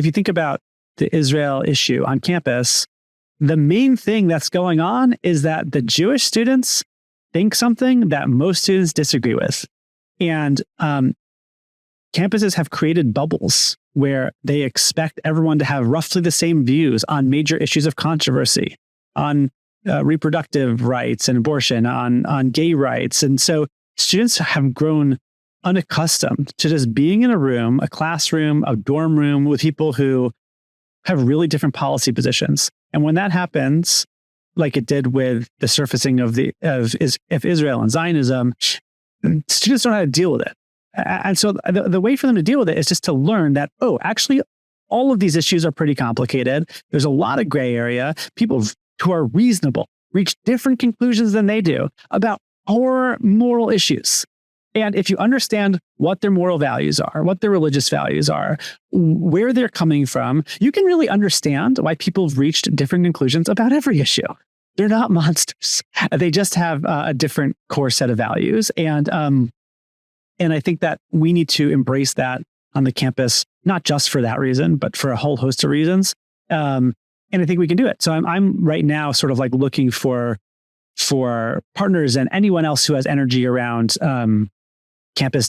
if you think about the Israel issue on campus, the main thing that's going on is that the Jewish students think something that most students disagree with. And campuses have created bubbles where they expect everyone to have roughly the same views on major issues of controversy, on reproductive rights and abortion, on gay rights. And so students have grown unaccustomed to just being in a room, a classroom, a dorm room with people who have really different policy positions. And when that happens, like it did with the surfacing of Israel and Zionism, students don't know how to deal with it. And so the way for them to deal with it is just to learn that, oh, actually, all of these issues are pretty complicated. There's a lot of gray area. People who are reasonable reach different conclusions than they do about our moral issues. And if you understand what their moral values are, what their religious values are, where they're coming from, you can really understand why people have reached different conclusions about every issue. They're not monsters. They just have a different core set of values. And I think that we need to embrace that on the campus, not just for that reason, but for a whole host of reasons. And I think we can do it. So I'm right now sort of like looking for partners and anyone else who has energy around campus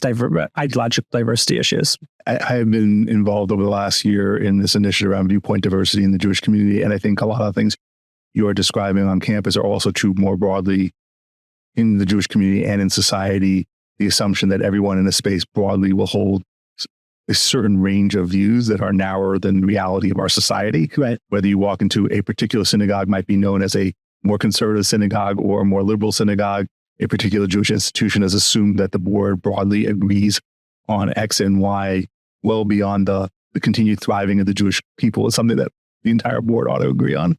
ideological diversity issues. I have been involved over the last year in this initiative around viewpoint diversity in the Jewish community. And I think a lot of things you are describing on campus are also true more broadly in the Jewish community and in society. The assumption that everyone in a space broadly will hold a certain range of views that are narrower than the reality of our society. Right. Whether you walk into a particular synagogue might be known as a more conservative synagogue or a more liberal synagogue. A particular Jewish institution has assumed that the board broadly agrees on X and Y well beyond the continued thriving of the Jewish people is something that the entire board ought to agree on.